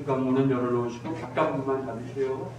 현관문은 열어놓으시고 바깥문만 닫으세요.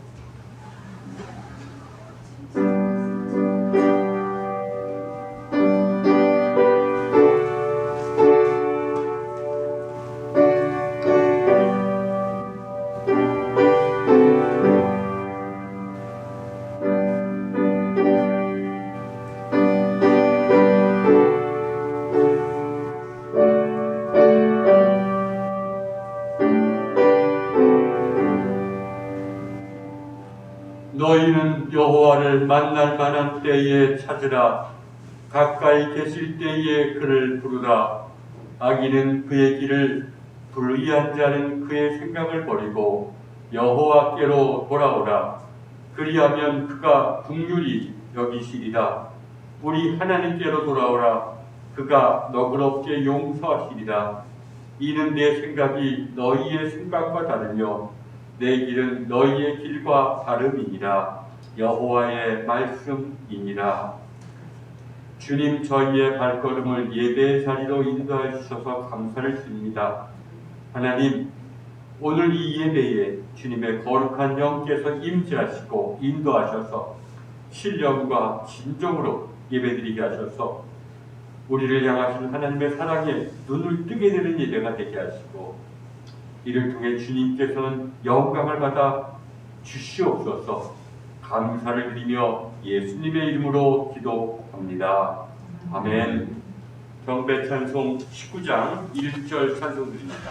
너희는 여호와를 만날 만한 때에 찾으라. 가까이 계실 때에 그를 부르라. 악인은 그의 길을, 불의한 자는 그의 생각을 버리고 여호와께로 돌아오라. 그리하면 그가 긍휼히 여기시리라. 우리 하나님께로 돌아오라. 그가 너그럽게 용서하시리라. 이는 내 생각이 너희의 생각과 다르며 내 길은 너희의 길과 다름이니라. 여호와의 말씀이니라. 주님, 저희의 발걸음을 예배의 자리로 인도해 주셔서 감사를 드립니다. 하나님, 오늘 이 예배에 주님의 거룩한 영께서 임재하시고 인도하셔서 신령과 진정으로 예배드리게 하셔서 우리를 향하신 하나님의 사랑에 눈을 뜨게 되는 예배가 되게 하시고, 이를 통해 주님께서는 영광을 받아 주시옵소서. 감사를 드리며 예수님의 이름으로 기도합니다. 아멘. 경배 찬송 19장 1절 찬송 드립니다.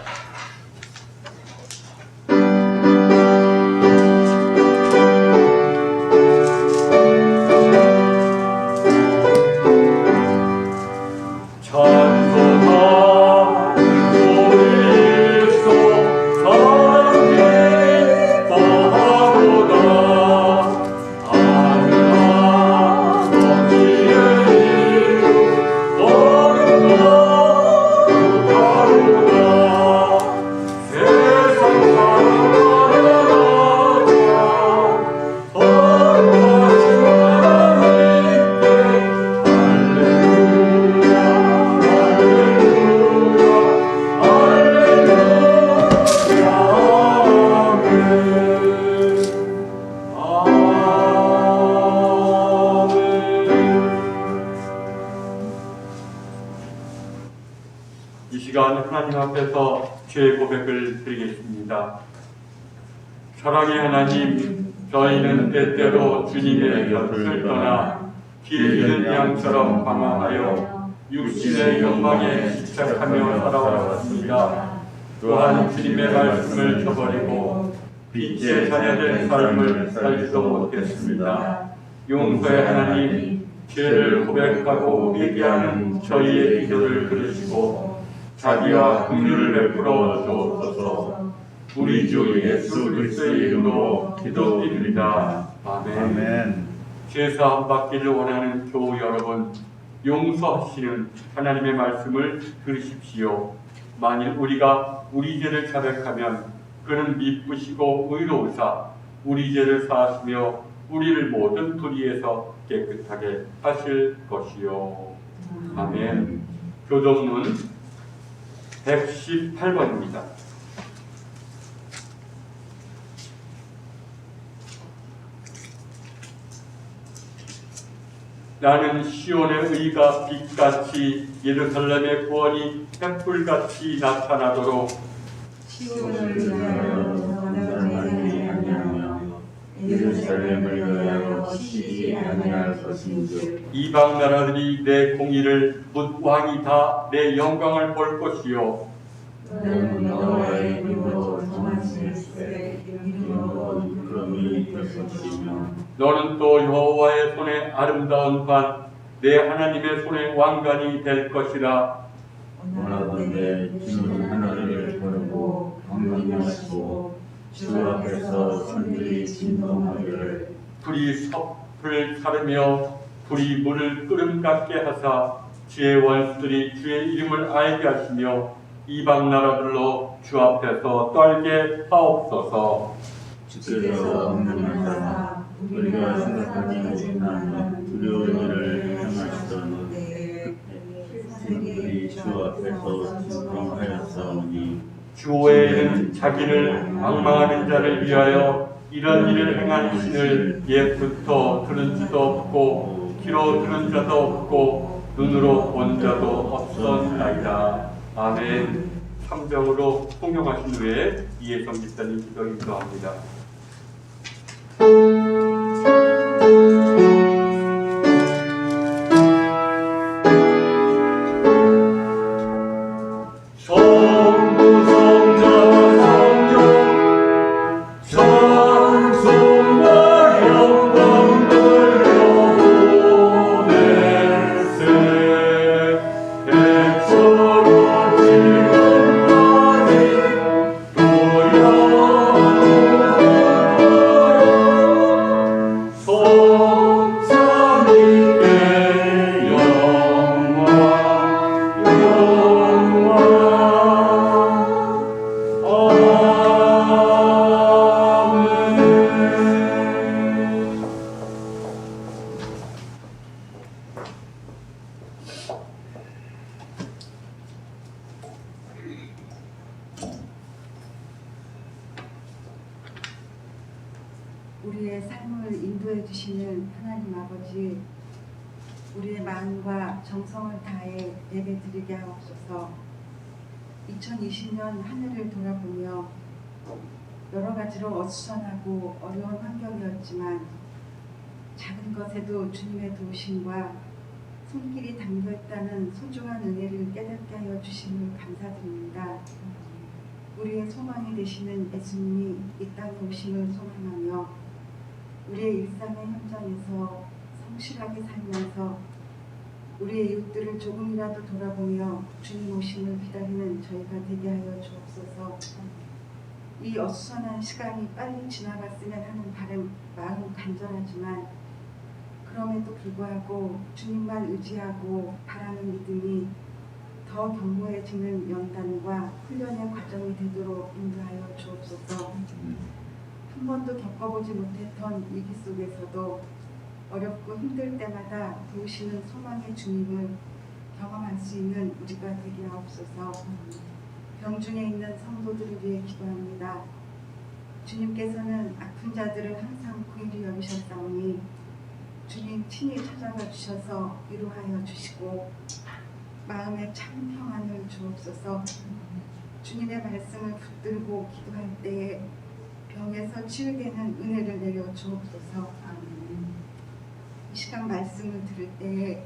이 시간 하나님 앞에서 죄의 고백을 드리겠습니다. 사랑의 하나님, 저희는 때때로 주님의 곁을 떠나 길 잃은 양처럼 방황하여 육신의 욕망에 집착하며 살아왔습니다. 또한 주님의 말씀을 저버리고 빛의 자녀된 삶을 살지도 못했습니다. 용서의 하나님, 죄를 고백하고 회개하는 저희의 기도를 들으시고 자비와 긍휼을 베풀어 주옵소서. 우리 주 예수 그리스도의 이름으로 기도드립니다. 아멘. 죄사함 받기를 원하는 교우 여러분, 용서하시는 하나님의 말씀을 들으십시오. 만일 우리가 우리 죄를 자백하면 그는 미쁘시고 의로우사 우리 죄를 사하시며 우리를 모든 불의에서 깨끗하게 하실 것이요. 아멘. 교동문 118번입니다. 나는 시온의 의가 빛같이 예루살렘의 구원이 횃불같이 나타나도록 시온을 위하여 전쟁하지 아니하며 예루살렘을 위하여 쉬지 아니할 것인즉 이방 나라들이 내 공의를 묻 왕이 다 내 영광을 볼 것이요 너는 여호와의 이름으로 정하실세 이름으로 이끌음이 될 것이며 너는 또 여호와의 손에 아름다운 관 내 하나님의 손에 왕관이 될 것이라. 원하건대 주는 하나님을 부르고 경외하시고 주 앞에서 손들이 진동하기를 불이 섭을 사르며 불이 물을 끓음 같게 하사 주의 원수들이 주의 이름을 알게 하시며 이방 나라들로 주 앞에서 떨게 하옵소서. 주께서 명령하사 우리가 생각하지 못하는 두려운 일을 행하시던 생들이 주 앞에서 진동하였사오니 주 외에는 자기를 악망하는 자를 위하여 이런 일을 행한 신을 옛부터 들은 자도 없고 귀로 들은 자도 없고 눈으로 본 자도 없었나이다. 아멘. 3장으로 통용하신 후에 이해성 집사님 기도 인도합니다. 우리의 삶을 인도해 주시는 하나님 아버지, 우리의 마음과 정성을 다해 예배드리게 하옵소서. 2020년 한 해를 돌아보며 여러 가지로 어수선하고 어려운 환경이었지만 작은 것에도 주님의 도우심과 손길이 담겨있다는 소중한 은혜를 깨닫게 하여 주심을 감사드립니다. 우리의 소망이 되시는 예수님이 이 땅에 오심을 소망하며 우리의 일상의 현장에서 성실하게 살면서 우리의 이웃들을 조금이라도 돌아보며 주님 오심을 기다리는 저희가 되게 하여 주옵소서. 이 어수선한 시간이 빨리 지나갔으면 하는 마음 간절하지만 그럼에도 불구하고 주님만 의지하고 바라는 믿음이 더 견고해지는 연단과 훈련의 과정이 되도록 인도하여 주옵소서. 한 번도 겪어보지 못했던 위기 속에서도 어렵고 힘들 때마다 도우시는 소망의 주님을 경험할 수 있는 우리가 되게 하옵소서. 병중에 있는 성도들을 위해 기도합니다. 주님께서는 아픈 자들을 항상 긍휼히 여기셨사오니 주님 친히 찾아가 주셔서 위로하여 주시고 마음에 참 평안을 주옵소서. 주님의 말씀을 붙들고 기도할 때에 병에서 치유되는 은혜를 내려 주옵소서. 이 시간 말씀을 들을 때에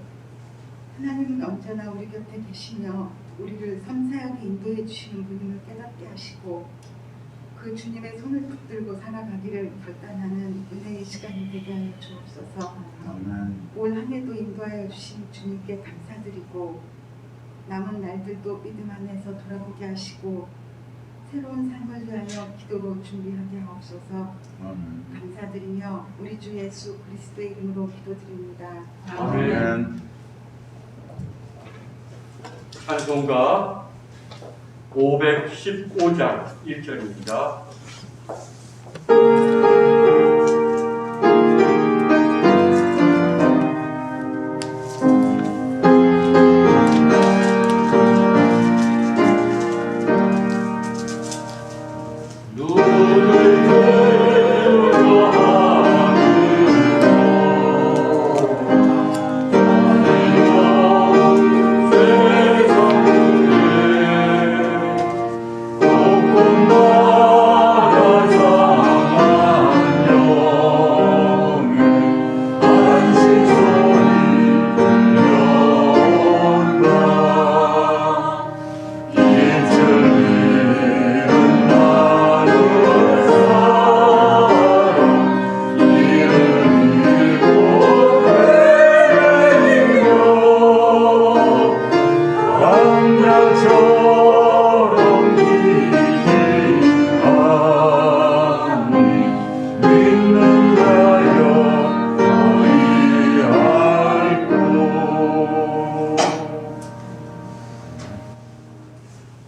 하나님은 언제나 우리 곁에 계시며 우리를 섬세하게 인도해 주시는 분임을 깨닫게 하시고 그 주님의 손을 붙들고 살아가기를 결단하는 은혜의 시간이 되게 하여 주옵소서. 올 한 해도 인도하여 주신 주님께 감사드리고 남은 날들도 믿음 안에서 돌아보게 하시고 새로운 삶을 위하여 기도로 준비하게 하옵소서. 감사드리며 우리 주 예수 그리스도의 이름으로 기도드립니다. 아멘. 찬송가 515장 1절입니다.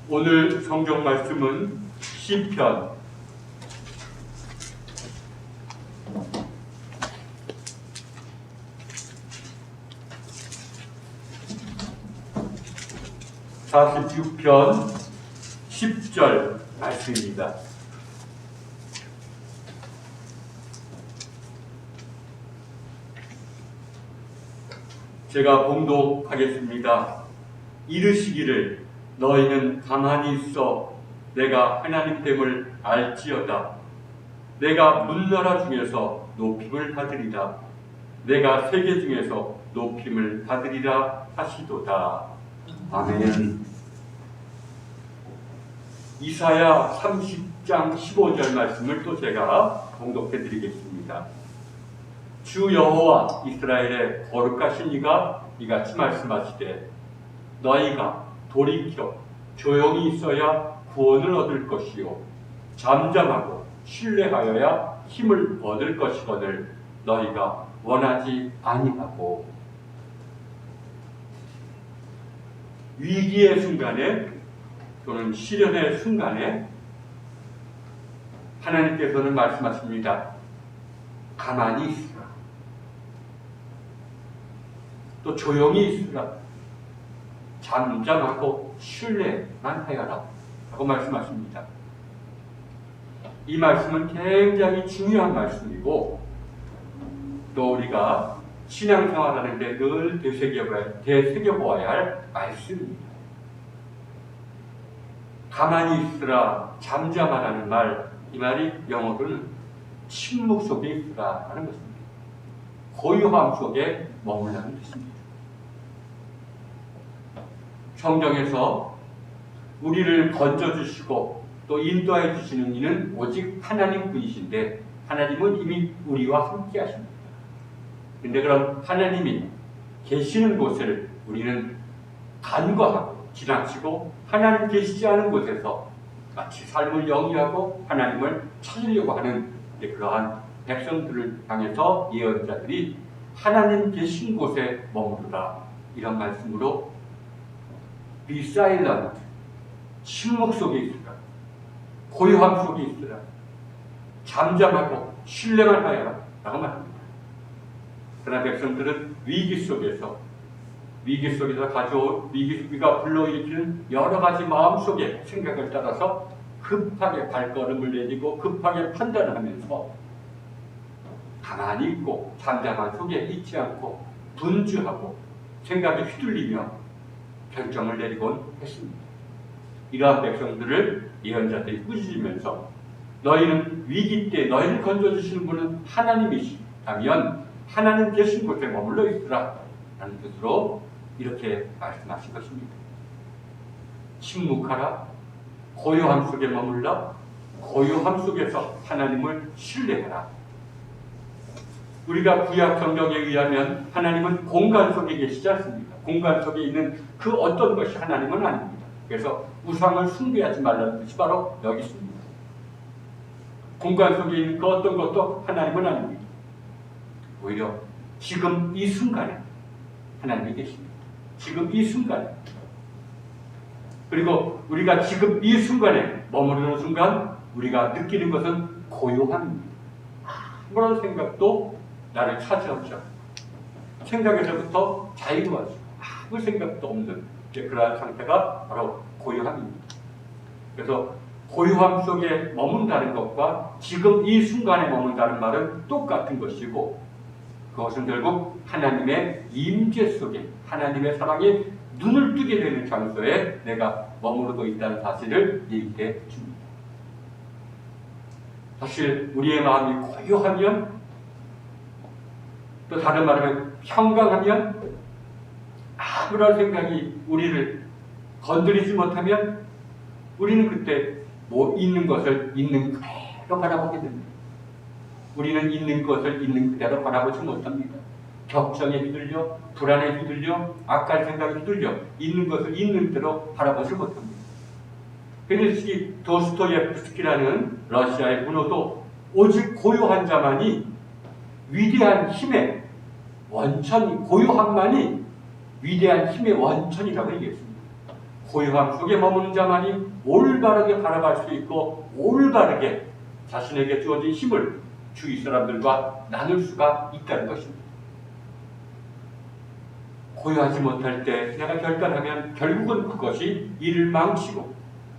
오늘 성경 말씀은 시편 46편 10절 말씀입니다. 제가 봉독하겠습니다. 이르시기를 너희는 가만히 있어 내가 하나님됨을 알지어다. 내가 문나라 중에서 높임을 받으리라. 내가 세계 중에서 높임을 받으리라 하시도다. 아멘. 이사야 30장 15절 말씀을 또 제가 봉독해 드리겠습니다. 주 여호와 이스라엘의 거룩하신 이가 이같이 말씀하시되 너희가 돌이켜 조용히 있어야 구원을 얻을 것이요 잠잠하고 신뢰하여야 힘을 얻을 것이거늘 너희가 원하지 아니하고. 위기의 순간에 또는 시련의 순간에 하나님께서는 말씀하십니다. 가만히 있으라. 또 조용히 있으라. 잠잠하고 신뢰만 하여라 라고 말씀하십니다. 이 말씀은 굉장히 중요한 말씀이고 또 우리가 신앙생활하는데 늘 되새겨보아야 할 말씀입니다. 가만히 있으라, 잠잠하라는 말, 이 말이 영어로는 침묵 속에 있으라 하는 것입니다. 고요함 속에 머물라는 뜻입니다. 성경에서 우리를 건져주시고 또 인도해 주시는 이는 오직 하나님 분이신데 하나님은 이미 우리와 함께 하십니다. 그런데 그럼 하나님이 계시는 곳을 우리는 간과하고 지나치고 하나님 계시지 않은 곳에서 마치 삶을 영위하고 하나님을 찾으려고 하는 그러한 백성들을 향해서 예언자들이 하나님 계신 곳에 머무르라 이런 말씀으로 Be silent, 침묵 속에 있으라, 고요함 속에 있으라, 잠잠하고 신뢰만 하여라 라고 말합니다. 그러나 백성들은 위기 속에서 위기가 불러일으키는 여러 가지 마음속의 생각을 따라서 급하게 발걸음을 내딛고 급하게 판단하면서 가만히 있고 잠잠한 속에 있지 않고 분주하고 생각에 휘둘리며 결정을 내리곤 했습니다. 이러한 백성들을 예언자들이 꾸짖으면서 너희는 위기 때 너희를 건져주시는 분은 하나님이시다면 하나님 계신 곳에 머물러 있으라 라는 뜻으로 이렇게 말씀하신 것입니다. 침묵하라, 고요함 속에 머물라, 고요함 속에서 하나님을 신뢰하라. 우리가 구약 성경에 의하면 하나님은 공간 속에 계시지 않습니다. 공간 속에 있는 그 어떤 것이 하나님은 아닙니다. 그래서 우상을 숭배하지 말라는 뜻이 바로 여기 있습니다. 공간 속에 있는 그 어떤 것도 하나님은 아닙니다. 오히려 지금 이 순간에 하나님이 계십니다. 지금 이 순간에. 그리고 우리가 지금 이 순간에 머무르는 순간 우리가 느끼는 것은 고요함입니다. 아무런 생각도 나를 차지하지 않고 생각에서부터 자유하죠. 아무 생각도 없는 그러한 상태가 바로 고요함입니다. 그래서 고요함 속에 머문다는 것과 지금 이 순간에 머문다는 말은 똑같은 것이고 그것은 결국 하나님의 임재 속에 하나님의 사랑이 눈을 뜨게 되는 장소에 내가 머무르고 있다는 사실을 얘기해 줍니다. 사실 우리의 마음이 고요하면 또 다른 말하면 평강하면 아무런 생각이 우리를 건드리지 못하면 우리는 그때 있는 것을 있는 그대로 바라보게 됩니다. 우리는 있는 것을 있는 그대로 바라보지 못합니다. 격정에 휘둘려, 불안에 휘둘려, 악한 생각에 휘둘려 있는 것을 있는 그대로 바라보지 못합니다. 그래서 도스토옙스키라는 러시아의 문호도 오직 고요한 자만이 위대한 힘의 원천, 고요함만이 위대한 힘의 원천이라고 얘기했습니다. 고요함 속에 머무는 자만이 올바르게 바라볼 수 있고 올바르게 자신에게 주어진 힘을 주위 사람들과 나눌 수가 있다는 것입니다. 고요하지 못할 때 내가 결단하면 결국은 그것이 일을 망치고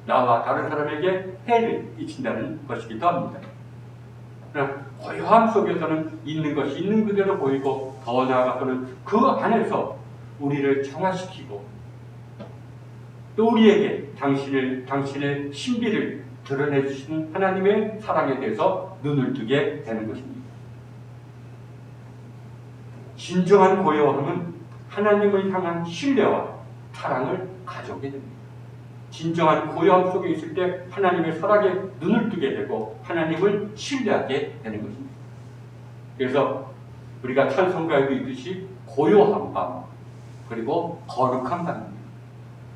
나와 다른 사람에게 해를 끼친다는 것이기도 합니다. 그러나 고요함 속에서는 있는 것이 있는 그대로 보이고 더 나아가서는 그 안에서 우리를 정화시키고 또 우리에게 당신의 신비를 드러내 주시는 하나님의 사랑에 대해서 눈을 뜨게 되는 것입니다. 진정한 고요함은 하나님을 향한 신뢰와 사랑을 가져오게 됩니다. 진정한 고요함 속에 있을 때 하나님의 사랑에 눈을 뜨게 되고 하나님을 신뢰하게 되는 것입니다. 그래서 우리가 찬송가에도 있듯이 고요한 밤 그리고 거룩한 밤입니다.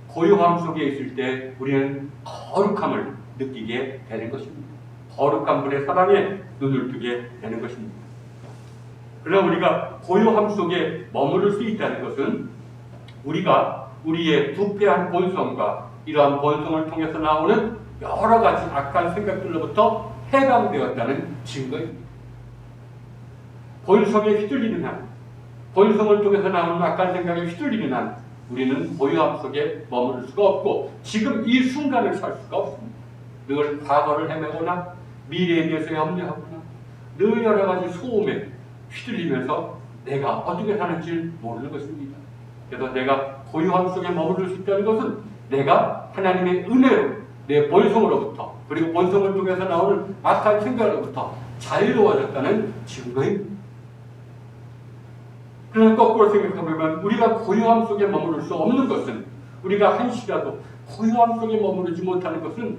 고요함 속에 있을 때 우리는 거룩함을 느끼게 되는 것입니다. 거룩한 분의 사랑에 눈을 뜨게 되는 것입니다. 그러나 우리가 고요함 속에 머무를 수 있다는 것은 우리가 우리의 부패한 본성과 이러한 본성을 통해서 나오는 여러 가지 악한 생각들로부터 해방되었다는 증거입니다. 본성에 휘둘리는 한, 본성을 통해서 나오는 악한 생각에 휘둘리는 한 우리는 고요함 속에 머무를 수가 없고 지금 이 순간을 살 수가 없습니다. 늘 과거를 헤매거나 미래에 대해서 염려하거나 늘 여러 가지 소음에 휘둘리면서 내가 어떻게 사는지 모르는 것입니다. 그래서 내가 고요함 속에 머무를 수 있다는 것은 내가 하나님의 은혜로 내 본성으로부터 그리고 본성을 통해서 나오는 악한 생각으로부터 자유로워졌다는 증거입니다. 그러나 거꾸로 생각해보면 우리가 고요함 속에 머무를 수 없는 것은 우리가 한시라도 고요함 속에 머무르지 못하는 것은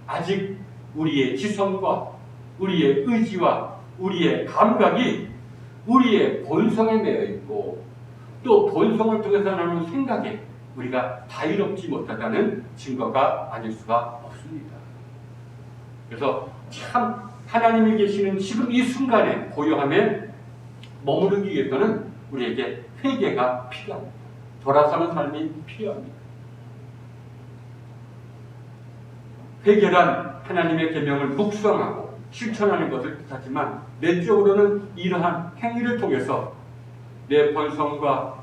아직 우리의 지성과 우리의 의지와 우리의 감각이 우리의 본성에 매여 있고 또 본성을 통해서 나오는 생각에 우리가 자유롭지 못하다는 증거가 아닐 수가 없습니다. 그래서 참 하나님이 계시는 지금 이 순간에 고요함에 머무르기 위해서는 우리에게 회개가 필요합니다. 돌아서는 삶이 필요합니다. 회개란 하나님의 계명을 묵상하고 실천하는 것을 뜻하지만 내적으로는 이러한 행위를 통해서 내 본성과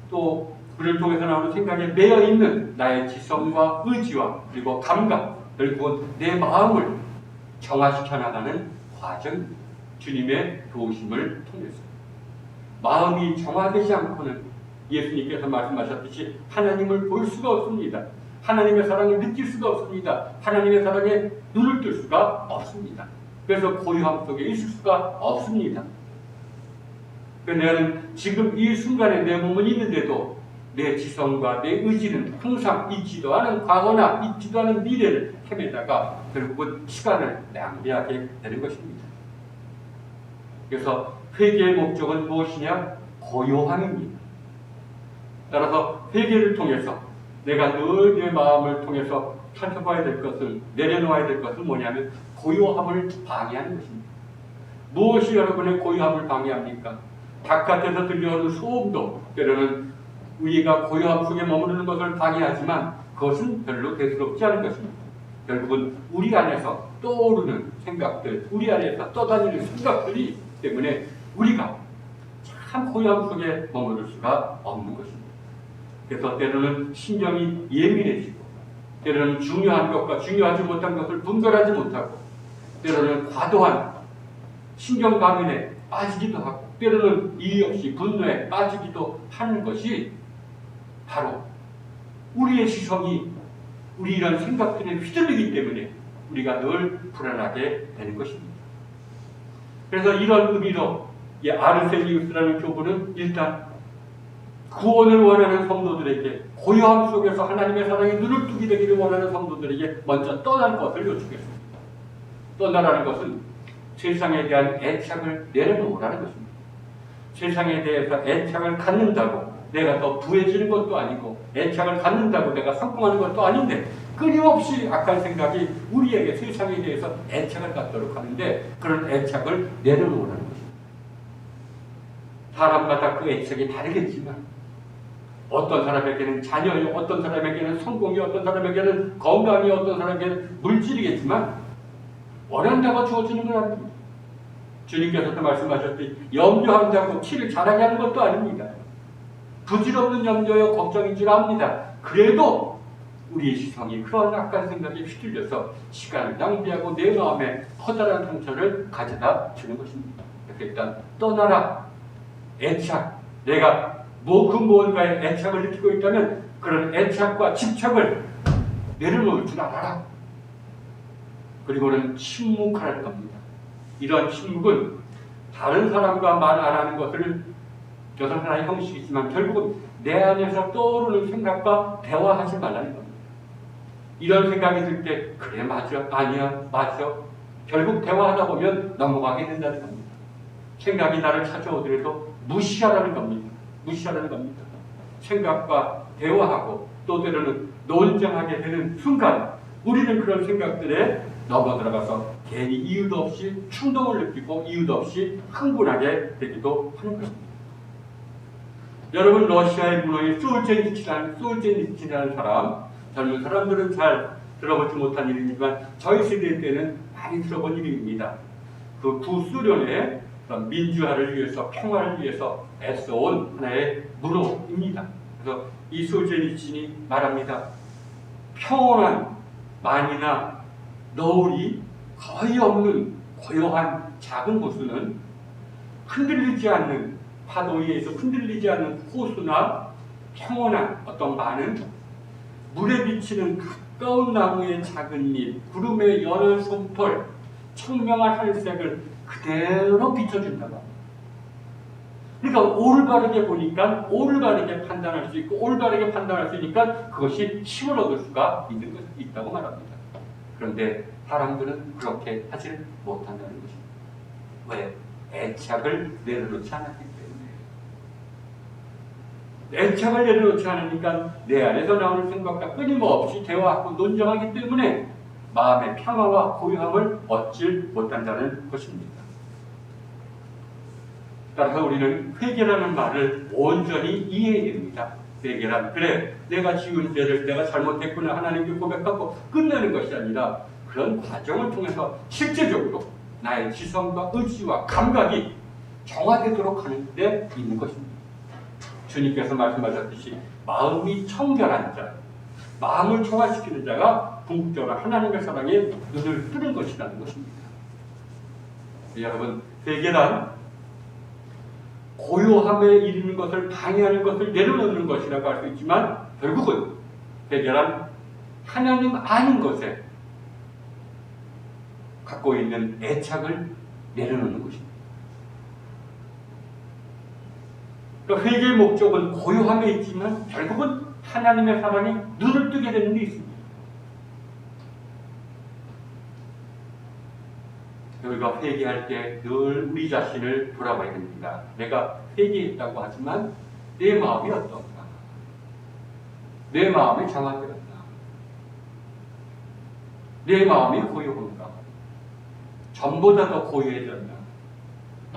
또 그를 통해서 나오는 생각에 매여 있는 나의 지성과 의지와 그리고 감각 결국은 내 마음을 정화시켜 나가는 과정입니다. 주님의 도우심을 통해서 마음이 정화되지 않고는 예수님께서 말씀하셨듯이 하나님을 볼 수가 없습니다. 하나님의 사랑을 느낄 수가 없습니다. 하나님의 사랑에 눈을 뜰 수가 없습니다. 그래서 고요함 속에 있을 수가 없습니다. 나는 지금 이 순간에 내 몸은 있는데도 내 지성과 내 의지는 항상 있지도 않은 과거나 있지도 않은 미래를 헤매다가 결국은 시간을 낭비하게 되는 것입니다. 그래서 회개의 목적은 무엇이냐? 고요함입니다. 따라서 회개를 통해서 내가 늘 내 마음을 통해서 살펴봐야 될 것을 내려놓아야 될 것은 뭐냐면 고요함을 방해하는 것입니다. 무엇이 여러분의 고요함을 방해합니까? 바깥에서 들려오는 소음도 때로는 우리가 고요함 속에 머무르는 것을 방해하지만 그것은 별로 대수롭지 않은 것입니다. 결국은 우리 안에서 떠오르는 생각들, 우리 안에서 떠다니는 생각들이 때문에 우리가 참 고요함 속에 머무를 수가 없는 것입니다. 그래서 때로는 신경이 예민해지고 때로는 중요한 것과 중요하지 못한 것을 분별하지 못하고 때로는 과도한 신경 과민에 빠지기도 하고 때로는 이유 없이 분노에 빠지기도 하는 것이 바로 우리의 시선이 우리 이런 생각들에 휘둘리기 때문에 우리가 늘 불안하게 되는 것입니다. 그래서 이런 의미로 이 아르세니우스라는 교부는 일단 구원을 원하는 성도들에게 고요함 속에서 하나님의 사랑에 눈을 뜨게 되기를 원하는 성도들에게 먼저 떠날 것을 요청했습니다. 떠나라는 것은 세상에 대한 애착을 내려놓으라는 것입니다. 세상에 대해서 애착을 갖는다고 내가 더 부해지는 것도 아니고 애착을 갖는다고 내가 성공하는 것도 아닌데 끊임없이 악한 생각이 우리에게 세상에 대해서 애착을 갖도록 하는데 그런 애착을 내려놓으라는 것입니다. 사람마다 그 애착이 다르겠지만 어떤 사람에게는 자녀요, 어떤 사람에게는 성공이, 어떤 사람에게는 건강이, 어떤 사람에게는 물질이겠지만 원한다고 주어지는 건 아닙니다. 주님께서도 말씀하셨듯이 염려한다고 치를 잘하게 하는 것도 아닙니다. 부질없는 염려요 걱정인 줄 압니다. 그래도 우리의 시선이 그런 악한 생각에 휘둘려서 시간을 낭비하고 내 마음에 커다란 상처를 가져다 주는 것입니다. 그래서 일단 떠나라. 애착, 내가 무언가에 애착을 느끼고 있다면 그런 애착과 집착을 내려놓을 줄 알아라. 그리고는 침묵할 겁니다. 이런 침묵은 다른 사람과 말 안 하는 것을 여러 하나의 형식이지만 결국은 내 안에서 떠오르는 생각과 대화하지 말라는 겁니다. 이런 생각이 들 때 그래 맞아 아니야 맞아 결국 대화하다 보면 넘어가게 된다는 겁니다. 생각이 나를 찾아오더라도 무시하라는 겁니다. 무시하라는 겁니다. 생각과 대화하고 또 때로는 논쟁하게 되는 순간 우리는 그런 생각들에 넘어들어가서 괜히 이유도 없이 충동을 느끼고 이유도 없이 흥분하게 되기도 하는 것입니다. 여러분, 러시아의 문호인 솔제니치라는 사람, 젊은 사람들은 잘 들어보지 못한 이름이지만 저희 세대 때는 많이 들어본 이름입니다. 그 구소련의 민주화를 위해서 평화를 위해서 애써온 하나의 문호입니다. 그래서 이 솔제니친이 말합니다. 평온한 만이나 너울이 거의 없는 고요한 작은 호수는 흔들리지 않는 파도에 의해서 흔들리지 않는 호수나 평온한 어떤 만은 물에 비치는 가까운 나무의 작은 잎, 구름의 연한 솜털, 청명한 하늘색을 그대로 비춰준다고 합니다. 그러니까 올바르게 보니까 올바르게 판단할 수 있고 올바르게 판단할 수 있으니까 그것이 힘을 얻을 수가 있다고 말합니다. 그런데 사람들은 그렇게 하지 못한다는 것입니다. 왜? 애착을 내려놓지 않았기 때문에. 애착을 내려놓지 않으니까 내 안에서 나오는 생각과 끊임없이 대화하고 논쟁하기 때문에 마음의 평화와 고요함을 얻지 못한다는 것입니다. 따라서 우리는 회개라는 말을 온전히 이해해야 됩니다. 회개란 그래 내가 지은 죄를 내가 잘못했구나 하나님께 고백하고 끝내는 것이 아니라 그런 과정을 통해서 실제적으로 나의 지성과 의지와 감각이 정화되도록 하는 데 있는 것입니다. 주님께서 말씀하셨듯이 마음이 청결한 자, 마음을 정화시키는 자가 궁극적으로 하나님의 사랑에 눈을 뜨는 것이라는 것입니다. 여러분, 회개란 고요함에 이르는 것을 방해하는 것을 내려놓는 것이라고 할 수 있지만 결국은 회개란 하나님 아는 것에 갖고 있는 애착을 내려놓는 것입니다. 그러니까 회개의 목적은 고요함에 있지만 결국은 하나님의 사랑이 눈을 뜨게 되는 데 있습니다. 우리가 회개할 때 늘 우리 자신을 돌아봐야 됩니다. 내가 회개했다고 하지만 내 마음이 어떤가? 내 마음이 정화되었나? 내 마음이 고요한가? 전보다 더 고요해졌나?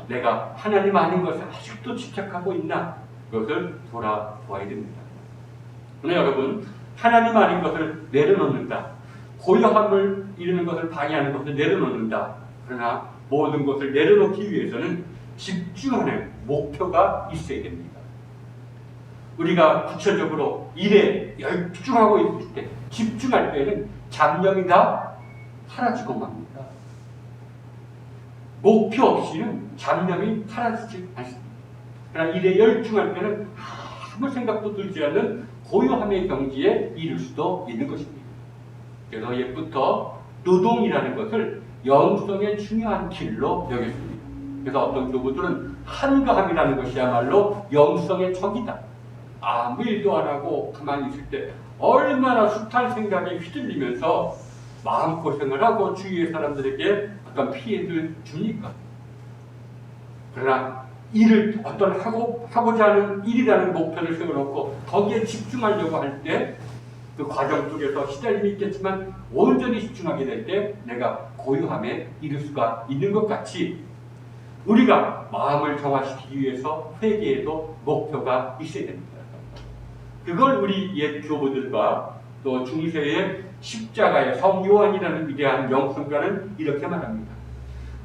내가 하나님 아닌 것에 아직도 집착하고 있나? 그것을 돌아보아야 됩니다. 그러나 여러분, 하나님 아닌 것을 내려놓는다. 고요함을 이루는 것을 방해하는 것을 내려놓는다. 그러나 모든 것을 내려놓기 위해서는 집중하는 목표가 있어야 됩니다. 우리가 구체적으로 일에 열중하고 있을 때, 집중할 때는 잡념이 다 사라지고 맙니다. 목표 없이는 잡념이 사라지지 않습니다. 그러나 일에 열중할 때는 아무 생각도 들지 않는 고요함의 경지에 이를 수도 있는 것입니다. 그래서 옛부터 노동이라는 것을 영성의 중요한 길로 여겼습니다. 그래서 어떤 교부들은 한가함이라는 것이야말로 영성의 적이다. 아무 일도 안 하고 가만히 있을 때 얼마나 숱한 생각에 휘둘리면서 마음고생을 하고 주위의 사람들에게 어떤 피해를 줍니까? 그러나 일을 어떤 하고자 하는 일이라는 목표를 세워놓고 거기에 집중하려고 할 때 그 과정 속에서 시달림이 있겠지만 온전히 집중하게 될 때 내가 고요함에 이를 수가 있는 것 같이 우리가 마음을 정화시키기 위해서 회개에도 목표가 있어야 됩니다. 그걸 우리 옛 교부들과 또 중세의 십자가의 성 요한이라는 위대한 영성가는 이렇게 말합니다.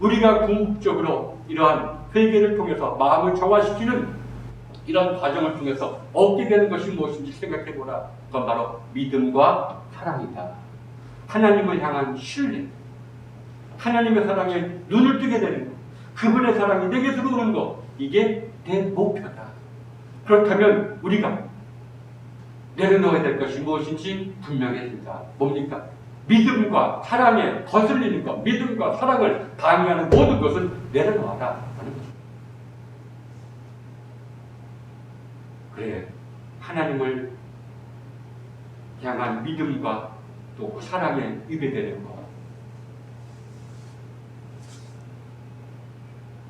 우리가 궁극적으로 이러한 회개를 통해서 마음을 정화시키는 이런 과정을 통해서 얻게 되는 것이 무엇인지 생각해보라. 그건 바로 믿음과 사랑이다. 하나님을 향한 신뢰, 하나님의 사랑에 눈을 뜨게 되는 것, 그분의 사랑이 내게 들어오는 것, 이게 내 목표다. 그렇다면 우리가 내려놓아야 될 것이 무엇인지 분명해집니다. 뭡니까? 믿음과 사랑에 거슬리는 것, 믿음과 사랑을 방해하는 모든 것은 내려놓아라 하는 것입니다. 그래, 하나님을 향한 믿음과 또 사랑에 위배되는 것,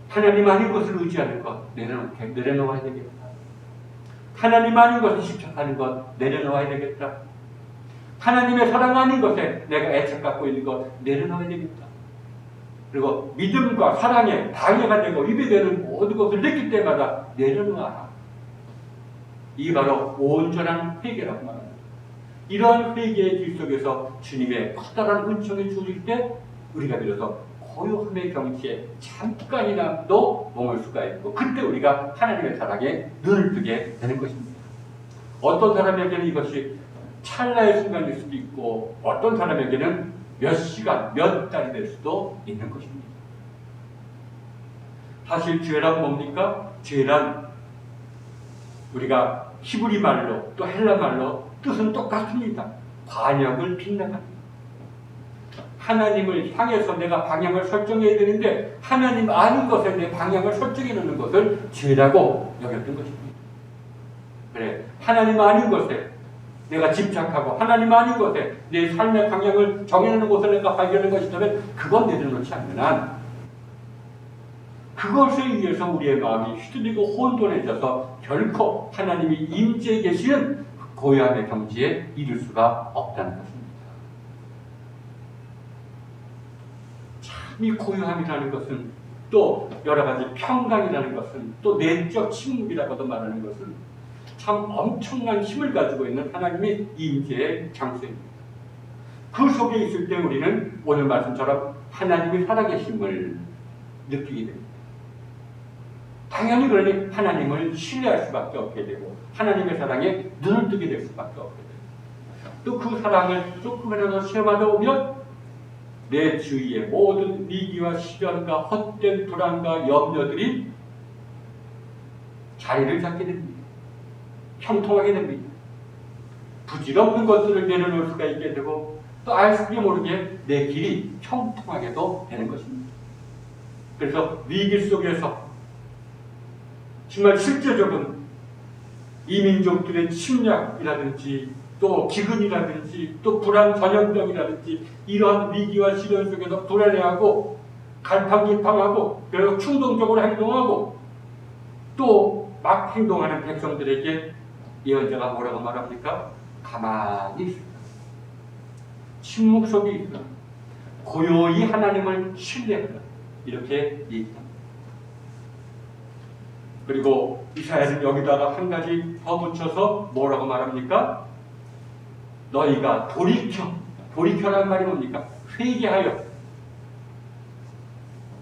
하나님 아닌 것을 의지하는 것 내려놓아야 되겠다. 하나님 아닌 것을 집착하는 것 내려놓아야 되겠다. 하나님의 사랑 아닌 것에 내가 애착 갖고 있는 것 내려놓아야 되겠다. 그리고 믿음과 사랑에 방해가 되고 위배되는 모든 것을 느낄 때마다 내려놓아라. 이게 바로 온전한 회개라고 말합니다. 이러한 회개의 길 속에서 주님의 커다란 은총이 주어질 때 우리가 비로소 고요함의 경치에 잠깐이라도 머물 수가 있고, 그때 우리가 하나님의 사랑에 눈을 뜨게 되는 것입니다. 어떤 사람에게는 이것이 찰나의 순간일 수도 있고, 어떤 사람에게는 몇 시간, 몇 달이 될 수도 있는 것입니다. 사실 죄란 뭡니까? 죄란 우리가 히브리 말로 또 헬라 말로 뜻은 똑같습니다. 관역을 빗나갑니다. 하나님을 향해서 내가 방향을 설정해야 되는데 하나님 아닌 것에 내 방향을 설정해 놓는 것을 죄라고 여겼던 것입니다. 그래, 하나님 아닌 것에 내가 집착하고 하나님 아닌 것에 내 삶의 방향을 정해놓는 것을 내가 발견한 것이라면 그건 내려놓지 않는 한 그것에 의해서 우리의 마음이 휘둘리고 혼돈해져서 결코 하나님이 임재해 계시는 고요함의 경지에 이를 수가 없다는 것입니다. 이 고요함이라는 것은 또 여러 가지 평강이라는 것은 또 내적 침묵이라고도 말하는 것은 참 엄청난 힘을 가지고 있는 하나님의 임재의 장소입니다. 그 속에 있을 때 우리는 오늘 말씀처럼 하나님이 살아계심을 느끼게 됩니다. 당연히 그러니 하나님을 신뢰할 수밖에 없게 되고 하나님의 사랑에 눈을 뜨게 될 수밖에 없게 됩니다. 또 그 사랑을 조금이라도 체험하다 보면 내 주위의 모든 위기와 시련과 헛된 불안과 염려들이 자리를 잡게 됩니다. 형통하게 됩니다. 부질없는 것들을 내려놓을 수가 있게 되고 또 알수도 모르게 내 길이 형통하게도 되는 것입니다. 그래서 위기 속에서 정말 실제적인 이민족들의 침략이라든지 또 기근이라든지 또 불안 전염병이라든지 이러한 위기와 시련 속에서 불안해하고 갈팡질팡하고 그리고 충동적으로 행동하고 또 막 행동하는 백성들에게 예언자가 뭐라고 말합니까? 가만히 있으라. 침묵 속에 있으라. 고요히 하나님을 신뢰하라. 이렇게 얘기합니다. 그리고 이사야는 여기다가 한 가지 더 붙여서 뭐라고 말합니까? 너희가 돌이켜라는 말이 뭡니까? 회개하여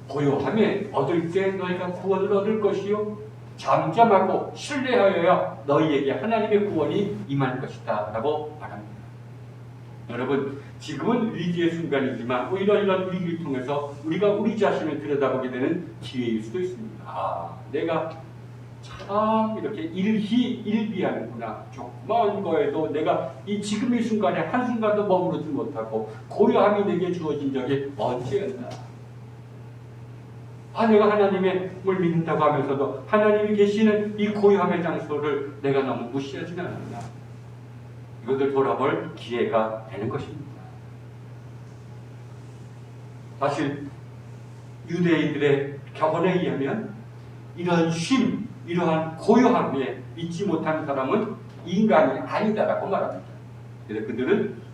고요함에 얻을 때 너희가 구원을 얻을 것이요 잠잠하고 신뢰하여야 너희에게 하나님의 구원이 임할 것이다 라고 말합니다. 여러분, 지금은 위기의 순간이지만 오히려 이런 위기를 통해서 우리가 우리 자신을 들여다보게 되는 기회일 수도 있습니다. 내가 참 이렇게 일비하는구나. 조그마한 거에도 내가 이 지금 이 순간에 한순간도 머무르지 못하고 고요함이 내게 주어진 적이 언제였나. 내가 하나님을 믿는다고 하면서도 하나님이 계시는 이 고요함의 장소를 내가 너무 무시하지는 않았나. 이것을 돌아볼 기회가 되는 것입니다. 사실 유대인들의 격언에 의하면 이러한 쉼, 이러한 고요함에 있지 못한 사람은 인간이 아니다라고 말합니다. 그래서 그들은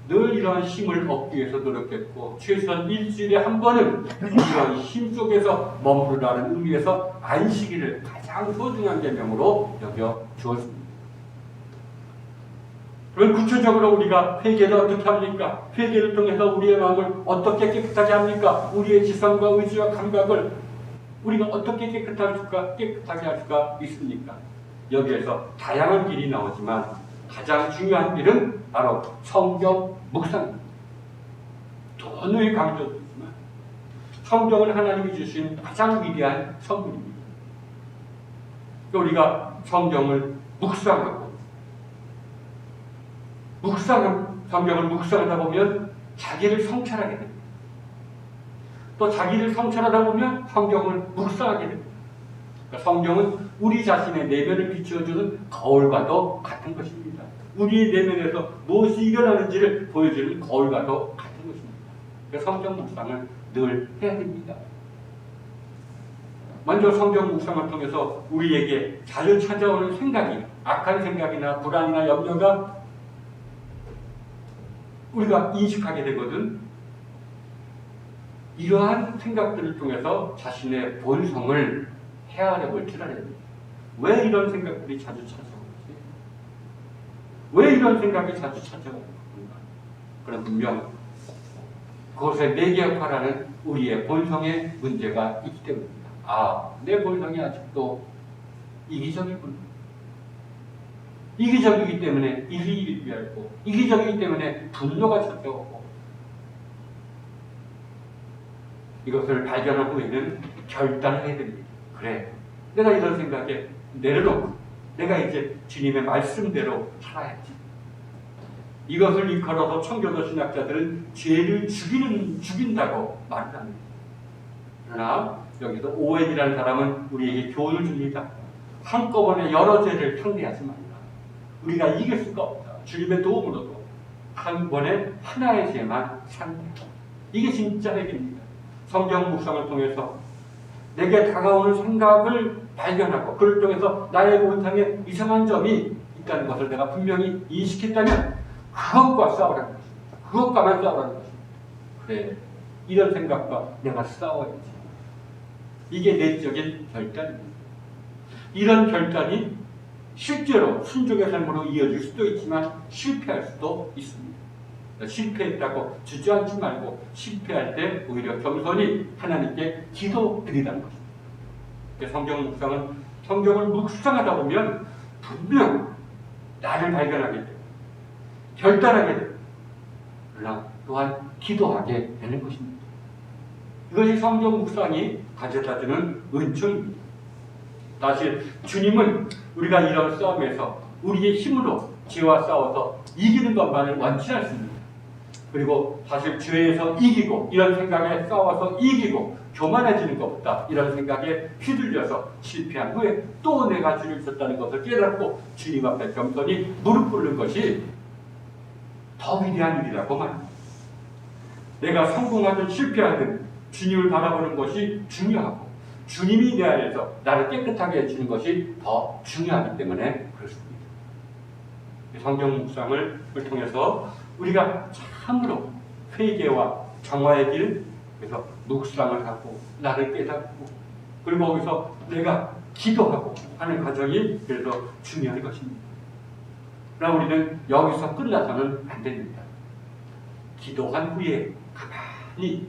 늘 이러한 힘을 얻기 위해서 노력했고 최소한 일주일에 한 번은 이러한 힘 속에서 머무르라는 의미에서 안식일을 가장 소중한 계명으로 여겨 주었습니다. 그럼 구체적으로 우리가 회개를 어떻게 합니까? 회개를 통해서 우리의 마음을 어떻게 깨끗하게 합니까? 우리의 지성과 의지와 감각을 우리가 어떻게 깨끗하게 할 수가 있습니까? 여기에서 다양한 길이 나오지만 가장 중요한 길은 바로 성경 묵상입니다. 더 늘 강조되지만 성경은 하나님이 주신 가장 위대한 선물입니다. 또 우리가 성경을 묵상하고 성경을 묵상하다 보면 자기를 성찰하게 됩니다. 또 자기를 성찰하다 보면 성경을 묵상하게 됩니다. 그러니까 성경은 우리 자신의 내면을 비추어주는 거울과도 같은 것입니다. 우리의 내면에서 무엇이 일어나는지를 보여주는 거울과도 같은 것입니다. 그래서 성경 묵상을 늘 해야 됩니다. 먼저 성경 묵상을 통해서 우리에게 자주 찾아오는 생각이, 악한 생각이나 불안이나 염려가 우리가 인식하게 되거든. 이러한 생각들을 통해서 자신의 본성을 헤아려 볼 줄 알아야 됩니다. 왜 이런 생각들이 자주 찾아오는지, 왜 이런 생각이 자주 찾아오는가. 그럼 분명 그것에 내게 역할하는 우리의 본성의 문제가 있기 때문입니다. 내 본성이 아직도 이기적이군. 이기적이기 때문에 일희일비하고, 이기적이기 때문에 분노가 찾아오고, 이것을 발견한 후에는 결단을 해야 됩니다. 그래, 내가 이런 생각에 내려놓고 내가 이제 주님의 말씀대로 살아야지. 이것을 일컬어서 청교도 신학자들은 죄를 죽인다고 말을 합니다. 그러나 여기서 오웬이라는 사람은 우리에게 교훈을 줍니다. 한꺼번에 여러 죄를 상대하지 말라. 우리가 이길 수가 없다. 주님의 도움으로도 한 번에 하나의 죄만 상대하라. 이게 진짜 핵입니다. 성경 묵상을 통해서 내게 다가오는 생각을 발견하고 그를 통해서 나의 본성에 이상한 점이 있다는 것을 내가 분명히 인식했다면 그것과 싸우라는 것입니다. 그것과만 싸우라는 것입니다. 그래, 이런 생각과 내가 싸워야지. 이게 내적인 결단입니다. 이런 결단이 실제로 순종의 삶으로 이어질 수도 있지만 실패할 수도 있습니다. 실패했다고 주저앉지 말고 실패할 때 오히려 겸손히 하나님께 기도드리라는 것입니다. 성경을 묵상하다 보면 분명 나를 발견하게 되고 결단하게 되고 그러나 또한 기도하게 되는 것입니다. 이것이 성경 묵상이 가져다주는 은총입니다. 사실 주님은 우리가 이런 싸움에서 우리의 힘으로 죄와 싸워서 이기는 것만을 원치 않습니다. 그리고 사실 죄에서 이기고 이런 생각에 싸워서 이기고 교만해지는 것보다 이런 생각에 휘둘려서 실패한 후에 또 내가 주를 졌다는 것을 깨닫고 주님 앞에 겸손히 무릎 꿇는 것이 더 위대한 일이라고 말합니다. 내가 성공하든 실패하든 주님을 바라보는 것이 중요하고 주님이 내 안에서 나를 깨끗하게 해주는 것이 더 중요하기 때문에 그렇습니다. 성경 묵상을 통해서 우리가 참으로 회개와 정화의 길, 그래서 묵상을 하고 나를 깨닫고 그리고 거기서 내가 기도하고 하는 과정이 그래서 중요한 것입니다. 그러나 우리는 여기서 끝나서는 안 됩니다. 기도한 후에 가만히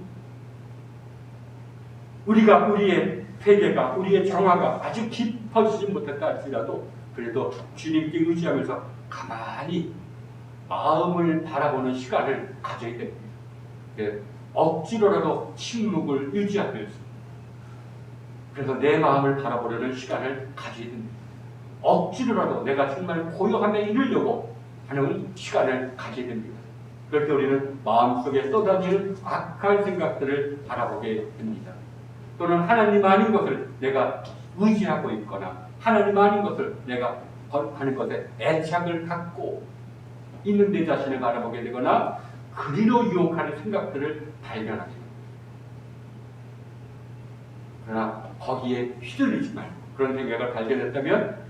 우리의 회개가, 우리의 정화가 아주 깊어지지 못했다 할지라도 그래도 주님께 의지하면서 가만히 마음을 바라보는 시간을 가져야 됩니다. 억지로라도 침묵을 유지하면서 그래서 내 마음을 바라보려는 시간을 가져야 됩니다. 억지로라도 내가 정말 고요함에 이르려고 하는 시간을 가져야 됩니다. 그럴 때 우리는 마음속에 쏟아지는 악한 생각들을 바라보게 됩니다. 또는 하나님 아닌 것을 내가 의지하고 있거나 하나님 아닌 것을 내가 하는 것에 애착을 갖고 있는 내 자신을 바라보게 되거나 그리로 유혹하는 생각들을 발견하게 됩니다. 그러나 거기에 휘둘리지 말고 그런 생각을 발견했다면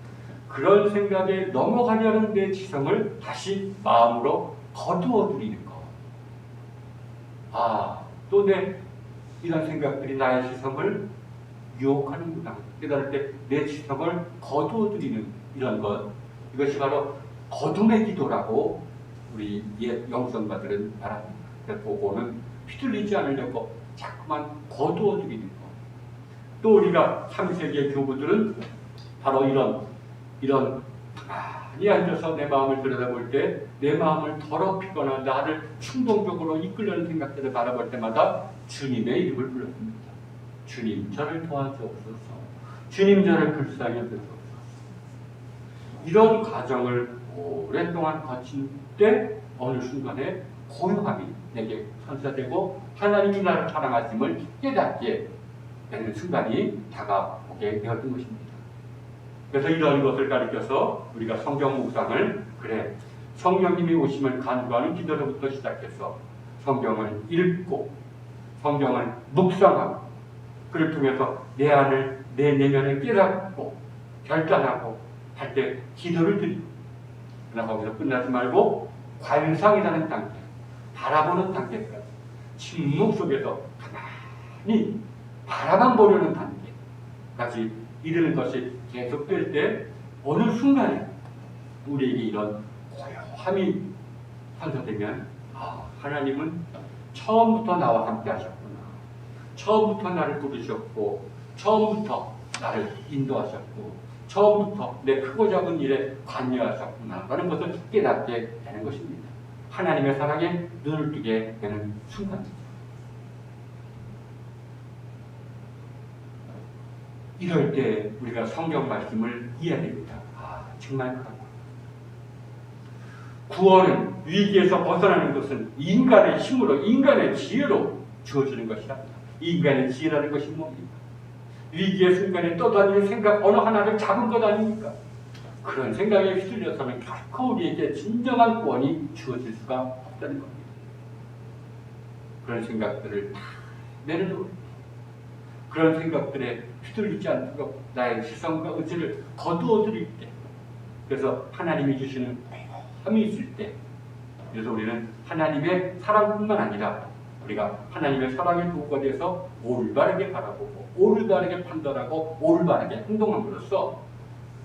그런 생각에 넘어가려는 내 지성을 다시 마음으로 거두어 들이는 것. 또 이런 생각들이 나의 지성을 유혹하는구나. 깨달을 때 내 지성을 거두어들이는 이런 것. 이것이 바로 거둠의 기도라고 우리 옛 영성가들은 말합니다. 그래서 그거는 휘둘리지 않으려고 자꾸만 거두어들이는 것. 또 우리가 3세기의 교부들은 바로 이런 가만히 앉아서 내 마음을 들여다볼 때 내 마음을 더럽히거나 나를 충동적으로 이끌려는 생각들을 바라볼 때마다 주님의 이름을 불렀습니다. 주님 저를 도와주옵소서. 주님 저를 불쌍히 여기소서. 이런 과정을 오랫동안 거친 때 어느 순간에 고요함이 내게 선사되고 하나님이 나를 사랑하심을 깨닫게 되는 순간이 다가오게 되었던 것입니다. 그래서 이런 것을 가리켜서 우리가 성경 묵상을 성령님이 오심을 간구하는 기도로부터 시작해서 성경을 읽고 성경을 묵상하고 그를 통해서 내 안을 내 내면을 깨닫고 결단하고 할 때 기도를 드리고 그러나 거기서 끝나지 말고 관상이라는 단계, 바라보는 단계까지 침묵 속에서 가만히 바라만 보려는 단계까지 이르는 것이 계속될 때 어느 순간에 우리에게 이런 고요함이 선사되면 하나님은 처음부터 나와 함께 하셨구나. 처음부터 나를 부르셨고 처음부터 나를 인도하셨고 처음부터 내 크고 작은 일에 관여하셨구나 라는 것을 깨닫게 되는 것입니다. 하나님의 사랑에 눈을 뜨게 되는 순간입니다. 이럴 때 우리가 성경 말씀을 이해해야 됩니다. 정말 그렇구나. 구원은 위기에서 벗어나는 것은 인간의 힘으로 인간의 지혜로 주어지는 것이 아니다. 인간의 지혜라는 것이 뭡니까? 위기의 순간에 떠다니는 생각 어느 하나를 잡은 것 아닙니까? 그런 생각에 휘둘려서는 결코 우리에게 진정한 구원이 주어질 수가 없다는 겁니다. 그런 생각들을 다 내려놓고 그런 생각들에 휘둘리지 않도록 나의 시선과 의지를 거두어 드릴 때 그래서 하나님이 주시는 고요함이 있을 때 그래서 우리는 하나님의 사랑뿐만 아니라 우리가 하나님의 사랑의 도구가 돼서 올바르게 바라보고 올바르게 판단하고 올바르게 행동함으로써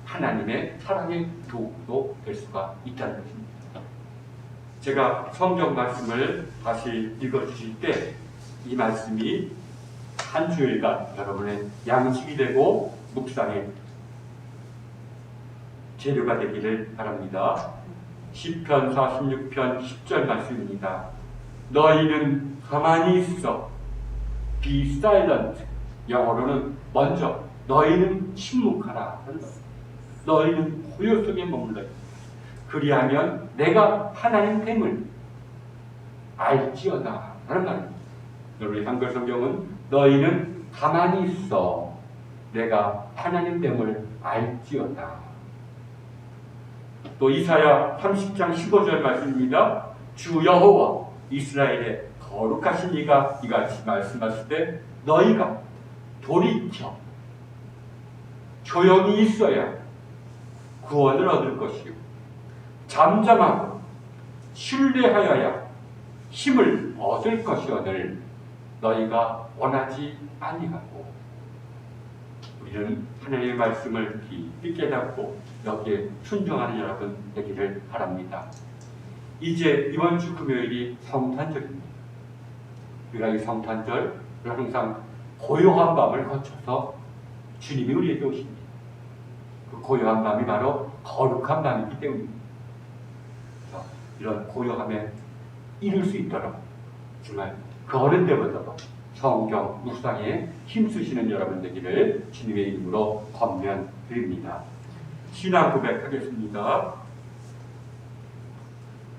하나님의 사랑의 도구도 될 수가 있다는 것입니다. 제가 성경 말씀을 다시 읽어주실 때 이 말씀이 한 주일간 여러분의 양식이 되고 묵상의 재료가 되기를 바랍니다. 시편 46편 10절 말씀입니다. 너희는 가만히 있어. Be silent. 영어로는 먼저 너희는 침묵하라. 너희는 고요 속에 머물러. 그리하면 내가 하나님 됨을 알지어다. 라는 말입니다. 여러분의 한글 성경은 너희는 가만히 있어. 내가 하나님 됨을 알지어다. 또 이사야 30장 15절 말씀입니다. 주 여호와 이스라엘의 거룩하신 이가 이같이 말씀하실 때 너희가 돌이켜 조용히 있어야 구원을 얻을 것이요 잠잠하고 신뢰하여야 힘을 얻을 것이오늘 너희가 원하지 아니하고 우리는 하나님의 말씀을 깊이 깨닫고 여기에 순종하는 여러분 되기를 바랍니다. 이제 이번 주 금요일이 성탄절입니다. 우리가 이 성탄절을 항상 고요한 밤을 거쳐서 주님이 우리에게 오십니다. 그 고요한 밤이 바로 거룩한 밤이기 때문입니다. 그래서 이런 고요함에 이룰 수 있도록 정말 그 어느 때보다도 성경 묵상에 힘쓰시는 여러분 되기를 주님의 이름으로 권면드립니다. 신앙 고백하겠습니다.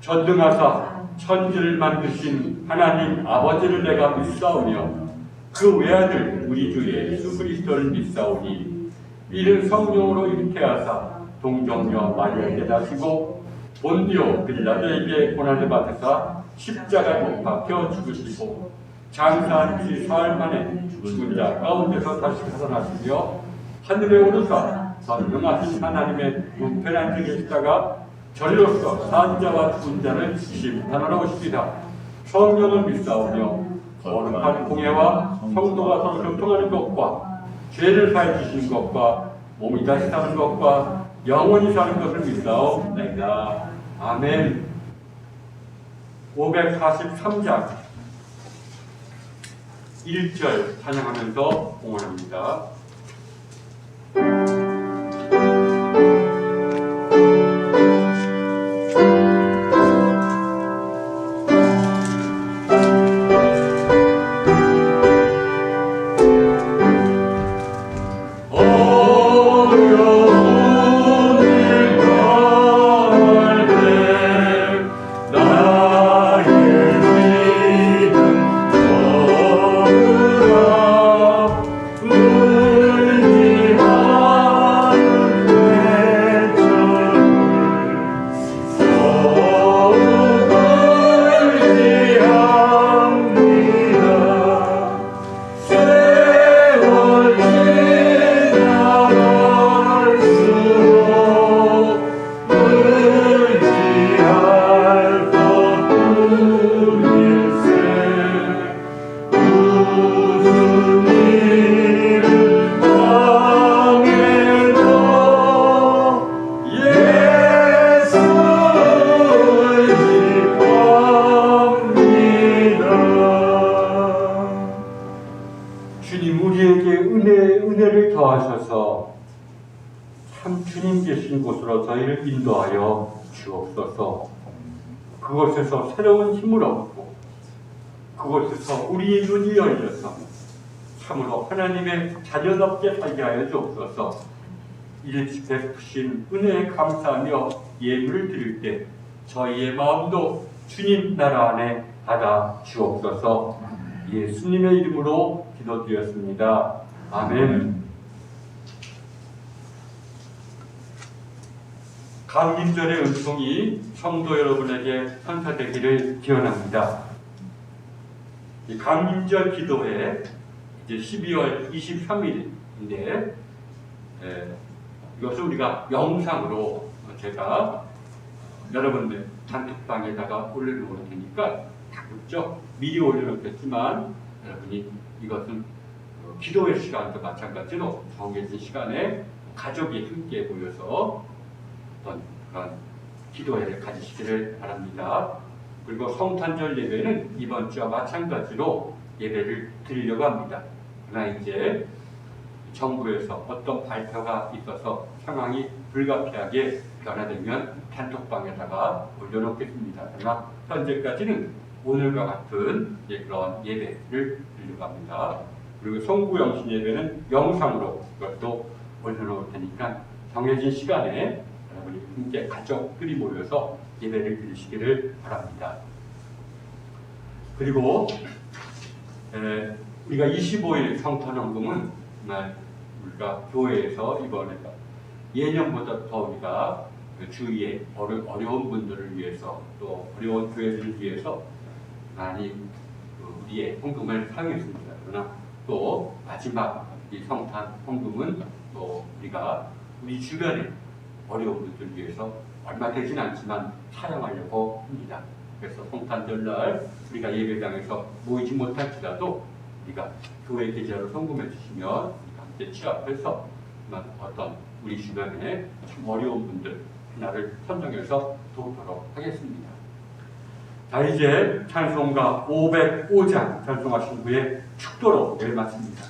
전능하사 천지를 만드신 하나님 아버지를 내가 믿사오며 그 외아들 우리 주 예수 그리스도를 믿사오니 이를 성령으로 잉태하사 동정녀 마리아에게 나시고 본디오 빌라도에게 고난을 받으사 십자가에 못 박혀 죽으시고 장사한 지 사흘 만에 죽은 자 가운데서 다시 살아나시며 하늘에 오르사 전능하신 하나님의 우편에 앉아 계시다가 전로서 산자와 죽은 자를 심판하러 오십니다. 성령을 믿사오며 거룩한 공예와 성도가 서로 교통하는 것과 죄를 사해 주시는 것과 몸이 다시 사는 것과 영원히 사는 것을 믿사옵나이다. 아멘. 543장 1절 찬양하면서 공헌합니다. 어려운 일 곳으로 저희를 인도하여 주옵소서. 그곳에서 새로운 힘을 얻고 그곳에서 우리의 눈이 열려서 참으로 하나님의 자녀답게 살게 하여 주옵소서. 이같이 베푸신 은혜에 감사하며 예물을 드릴 때 저희의 마음도 주님 나라 안에 받아 주옵소서. 예수님의 이름으로 기도드렸습니다. 아멘. 강림절의 은총이 성도 여러분에게 선사되기를 기원합니다. 이 강림절 기도회 이제 12월 23일인데 이것을 우리가 영상으로 제가 여러분들 단톡방에다가 올려놓을 테니까 가급적 미리 올려놓겠지만 여러분이 이것은 기도회 시간도 마찬가지로 정해진 시간에 가족이 함께 모여서 어떤 그런 기도회를 가지시기를 바랍니다. 그리고 성탄절 예배는 이번 주와 마찬가지로 예배를 드리려고 합니다. 그러나 이제 정부에서 어떤 발표가 있어서 상황이 불가피하게 변화되면 단톡방에다가 올려놓겠습니다. 그러나 현재까지는 오늘과 같은 그런 예배를 드리려고 합니다. 그리고 성구영신 예배는 영상으로 그것도 올려놓을 테니까 정해진 시간에 여러분이 함께 가족들이 모여서 예배를 드리시기를 바랍니다. 그리고 우리가 25일 성탄헌금은 정말 우리가 교회에서 이번에 예년보다 더 우리가 주위에 어려운 분들을 위해서 또 어려운 교회들을 위해서 많이 우리의 헌금을 사용했습니다. 그러나 또 마지막 이 성탄 헌금은 또 우리가 우리 주변에 어려운 분들을 위해서 얼마 되진 않지만 사용하려고 합니다. 그래서 성탄절날 우리가 예배당에서 모이지 못할지라도 우리가 교회 계좌로 헌금해 주시면 함께 취합해서 어떤 우리 주변에 참 어려운 분들 하나를 선정해서 돕도록 하겠습니다. 자, 이제 찬송가 505장 찬송하신 후에 축도로 예를 마칩니다.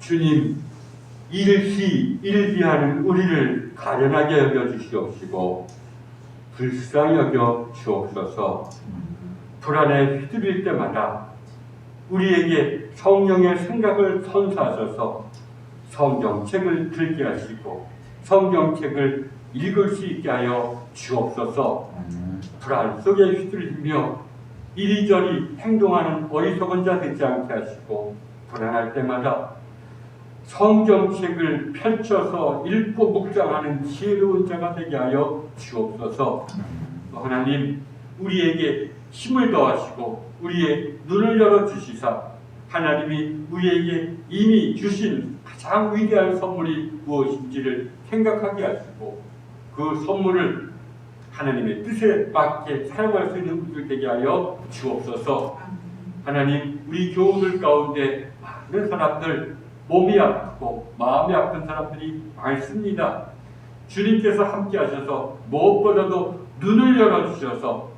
주님, 일비하는 우리를 가련하게 여겨주시옵시고 불쌍히 여겨 주옵소서. 불안에 휘둘릴 때마다 우리에게 성령의 생각을 선사하셔서 성경책을 들게 하시고 성경책을 읽을 수 있게 하여 주옵소서. 불안 속에 휘둘리며 이리저리 행동하는 어리석은 자 되지 않게 하시고 불안할 때마다 성경책을 펼쳐서 읽고 묵상하는 지혜로운 자가 되게 하여 주옵소서. 하나님, 우리에게 힘을 더하시고 우리의 눈을 열어주시사 하나님이 우리에게 이미 주신 가장 위대한 선물이 무엇인지를 생각하게 하시고 그 선물을 하나님의 뜻에 맞게 사용할 수 있는 분들 되게 하여 주옵소서. 하나님, 우리 교우들 가운데 많은 사람들 몸이 아프고 마음이 아픈 사람들이 많습니다. 주님께서 함께 하셔서 무엇보다도 눈을 열어주셔서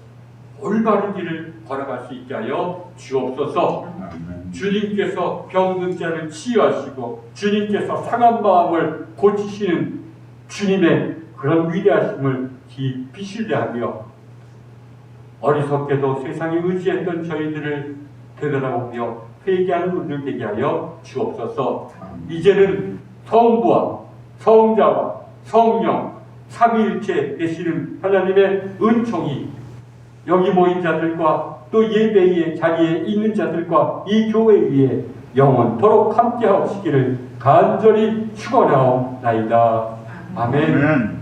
올바른 길을 걸어갈 수 있게 하여 주옵소서. 주님께서 병든 자를 치유하시고 주님께서 상한 마음을 고치시는 주님의 그런 위대하심을 깊이 신뢰하며 어리석게도 세상에 의지했던 저희들을 되돌아보며 회개하는 분들 되게 하여 주옵소서. 이제는 성부와 성자와 성령 삼위일체 되시는 하나님의 은총이 여기 모인 자들과 또 예배의 자리에 있는 자들과 이 교회 위에 영원토록 함께하시기를 간절히 축원하옵나이다. 아멘.